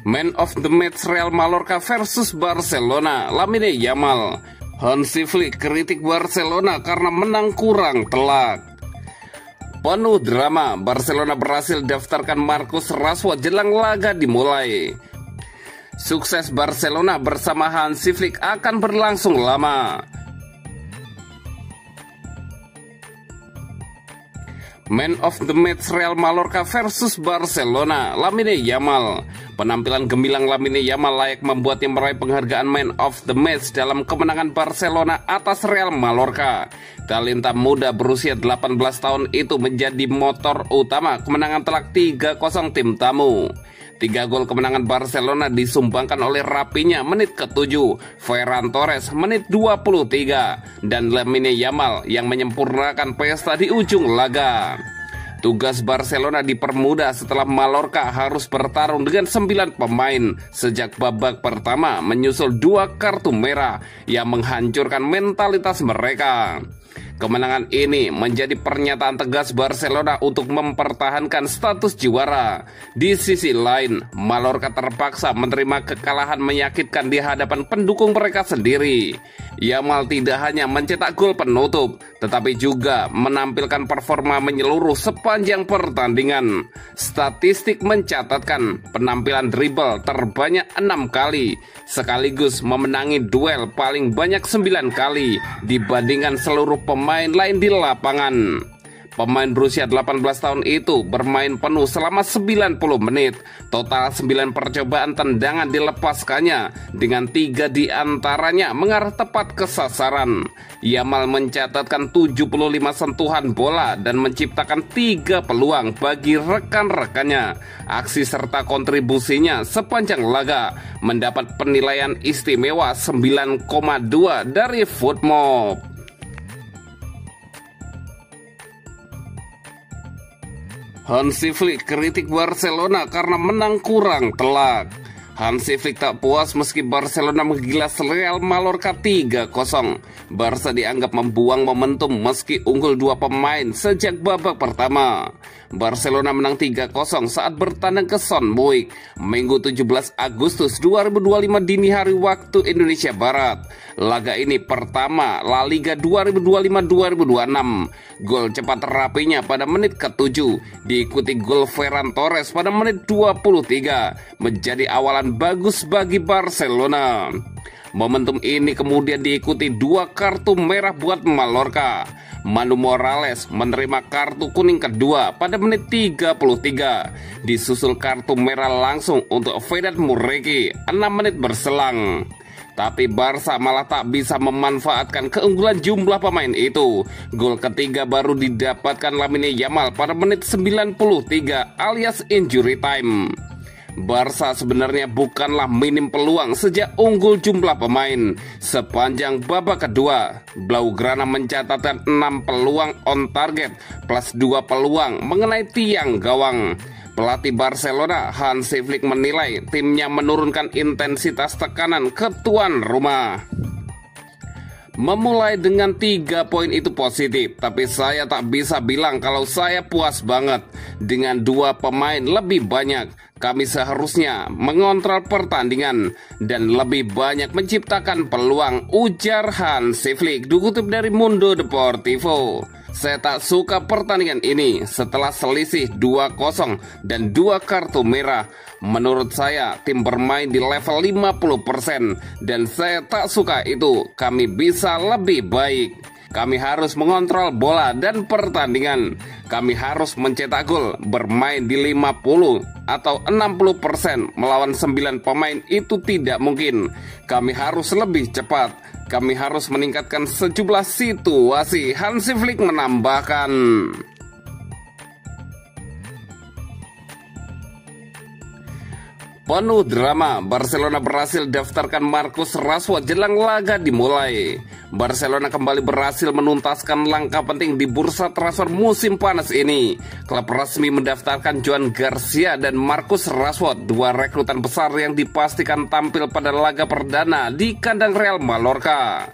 Man of the match Real Mallorca versus Barcelona, Lamine Yamal. Hansi Flick kritik Barcelona karena menang kurang telak. Penuh drama, Barcelona berhasil daftarkan Marcus Rashford jelang laga dimulai. Sukses Barcelona bersama Hansi Flick akan berlangsung lama. Man of the match Real Mallorca versus Barcelona, Lamine Yamal. Penampilan gemilang Lamine Yamal layak membuatnya meraih penghargaan Man of the match dalam kemenangan Barcelona atas Real Mallorca. Talenta muda berusia 18 tahun itu menjadi motor utama kemenangan telak 3-0 tim tamu. 3 gol kemenangan Barcelona disumbangkan oleh Rapinya menit ke-7, Ferran Torres menit 23, dan Lamine Yamal yang menyempurnakan pesta di ujung laga. Tugas Barcelona dipermudah setelah Mallorca harus bertarung dengan 9 pemain sejak babak pertama, menyusul 2 kartu merah yang menghancurkan mentalitas mereka. Kemenangan ini menjadi pernyataan tegas Barcelona untuk mempertahankan status juara. Di sisi lain, Mallorca terpaksa menerima kekalahan menyakitkan di hadapan pendukung mereka sendiri. Yamal tidak hanya mencetak gol penutup, tetapi juga menampilkan performa menyeluruh sepanjang pertandingan. Statistik mencatatkan penampilan dribble terbanyak 6 kali, sekaligus memenangi duel paling banyak 9 kali dibandingkan seluruh pemain lain di lapangan. Pemain berusia 18 tahun itu bermain penuh selama 90 menit. Total 9 percobaan tendangan dilepaskannya, dengan 3 diantaranya mengarah tepat ke sasaran. Yamal mencatatkan 75 sentuhan bola dan menciptakan 3 peluang bagi rekan-rekannya. Aksi serta kontribusinya sepanjang laga mendapat penilaian istimewa 9,2 dari Footmob. Hansi Flick kritik Barcelona karena menang kurang telak. Hansi Flick tak puas meski Barcelona menggilas Real Mallorca 3-0. Barca dianggap membuang momentum meski unggul 2 pemain sejak babak pertama. Barcelona menang 3-0 saat bertandang ke Son Moix, Minggu 17 Agustus 2025 dini hari waktu Indonesia Barat. Laga ini pertama La Liga 2025-2026. Gol cepat Rapinya pada menit ke-7 diikuti gol Ferran Torres pada menit 23 menjadi awalan bagus bagi Barcelona. Momentum ini kemudian diikuti 2 kartu merah buat Mallorca. Manu Morales menerima kartu kuning kedua pada menit 33, disusul kartu merah langsung untuk Vedat Muriqi 6 menit berselang. Tapi Barca malah tak bisa memanfaatkan keunggulan jumlah pemain itu. Gol ketiga baru didapatkan Lamine Yamal pada menit 93 alias injury time. Barca sebenarnya bukanlah minim peluang sejak unggul jumlah pemain. Sepanjang babak kedua, Blaugrana mencatatkan 6 peluang on target plus 2 peluang mengenai tiang gawang. Pelatih Barcelona Hansi Flick menilai timnya menurunkan intensitas tekanan ke tuan rumah. Memulai dengan 3 poin itu positif, tapi saya tak bisa bilang kalau saya puas banget. Dengan 2 pemain lebih banyak, kami seharusnya mengontrol pertandingan dan lebih banyak menciptakan peluang, ujar Hansi Flick, dikutip dari Mundo Deportivo. Saya tak suka pertandingan ini setelah selisih 2-0 dan 2 kartu merah. Menurut saya tim bermain di level 50% dan saya tak suka itu. Kami bisa lebih baik. Kami harus mengontrol bola dan pertandingan. Kami harus mencetak gol, bermain di 50 atau 60% melawan 9 pemain itu tidak mungkin. Kami harus lebih cepat. Kami harus meningkatkan sejumlah situasi, Hansi Flick menambahkan. Penuh drama, Barcelona berhasil daftarkan Marcus Rashford jelang laga dimulai. Barcelona kembali berhasil menuntaskan langkah penting di bursa transfer musim panas ini. Klub resmi mendaftarkan Joan Garcia dan Marcus Rashford, 2 rekrutan besar yang dipastikan tampil pada laga perdana di kandang Real Mallorca.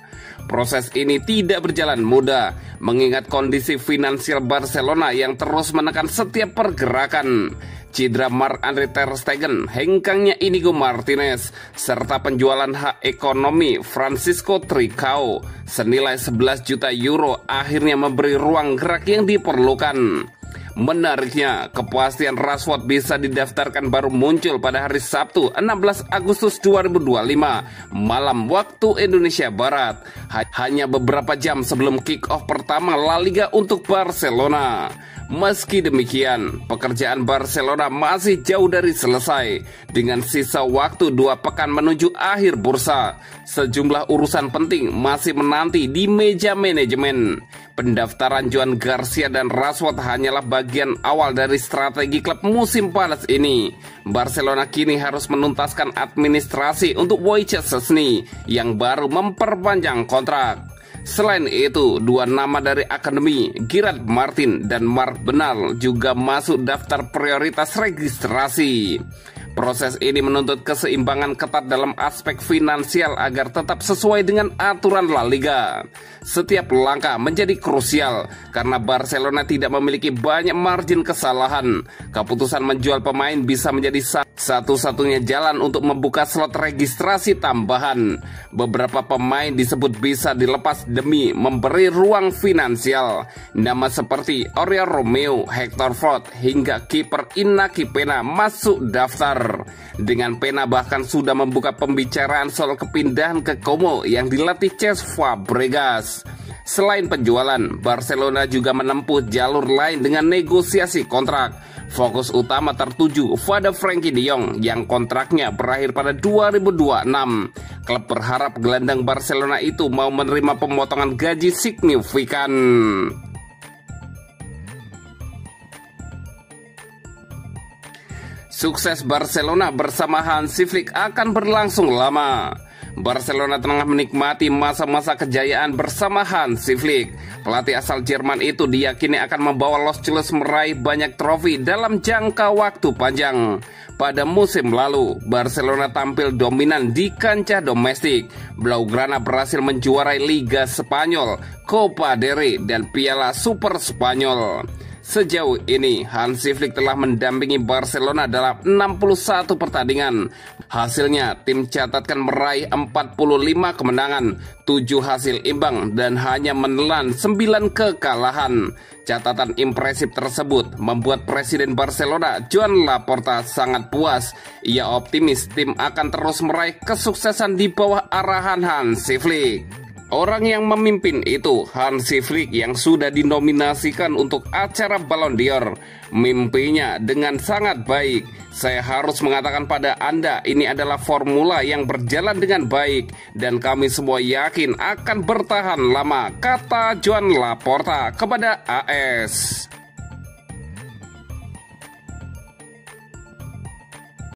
Proses ini tidak berjalan mudah, mengingat kondisi finansial Barcelona yang terus menekan setiap pergerakan. Cedera Marc-Andre ter Stegen, hengkangnya Inigo Martinez, serta penjualan hak ekonomi Francisco Trincao senilai 11 juta euro akhirnya memberi ruang gerak yang diperlukan. Menariknya, kepastian Rashford bisa didaftarkan baru muncul pada hari Sabtu 16 Agustus 2025 malam waktu Indonesia Barat, hanya beberapa jam sebelum kick-off pertama La Liga untuk Barcelona. Meski demikian, pekerjaan Barcelona masih jauh dari selesai. Dengan sisa waktu 2 pekan menuju akhir bursa, sejumlah urusan penting masih menanti di meja manajemen. Pendaftaran Joan Garcia dan Rashford hanyalah bagian awal dari strategi klub musim panas ini. Barcelona kini harus menuntaskan administrasi untuk Wojciech Szczesny yang baru memperpanjang kontrak. Selain itu, 2 nama dari akademi, Gerard Martin dan Marc Bernal, juga masuk daftar prioritas registrasi. Proses ini menuntut keseimbangan ketat dalam aspek finansial agar tetap sesuai dengan aturan La Liga. Setiap langkah menjadi krusial karena Barcelona tidak memiliki banyak margin kesalahan. Keputusan menjual pemain bisa menjadi satu-satunya jalan untuk membuka slot registrasi tambahan. Beberapa pemain disebut bisa dilepas demi memberi ruang finansial. Nama seperti Oriol Romeu, Hector Fort, hingga kiper Iñaki Peña masuk daftar. Dengan Peña bahkan sudah membuka pembicaraan soal kepindahan ke Como yang dilatih Cesc Fabregas. Selain penjualan, Barcelona juga menempuh jalur lain dengan negosiasi kontrak. Fokus utama tertuju pada Frenkie de Jong yang kontraknya berakhir pada 2026. Klub berharap gelandang Barcelona itu mau menerima pemotongan gaji signifikan. Sukses Barcelona bersama Hansi Flick akan berlangsung lama. Barcelona tengah menikmati masa-masa kejayaan bersama Hansi Flick. Pelatih asal Jerman itu diyakini akan membawa Los Chullos meraih banyak trofi dalam jangka waktu panjang. Pada musim lalu, Barcelona tampil dominan di kancah domestik. Blaugrana berhasil menjuarai Liga Spanyol, Copa del Rey, dan Piala Super Spanyol. Sejauh ini, Hansi Flick telah mendampingi Barcelona dalam 61 pertandingan. Hasilnya, tim catatkan meraih 45 kemenangan, 7 hasil imbang, dan hanya menelan 9 kekalahan. Catatan impresif tersebut membuat Presiden Barcelona, Joan Laporta, sangat puas. Ia optimis tim akan terus meraih kesuksesan di bawah arahan Hansi Flick. Orang yang memimpin itu Hansi Flick yang sudah dinominasikan untuk acara Ballon d'Or. Mimpinya dengan sangat baik. Saya harus mengatakan pada Anda, ini adalah formula yang berjalan dengan baik dan kami semua yakin akan bertahan lama, kata Joan Laporta kepada AS.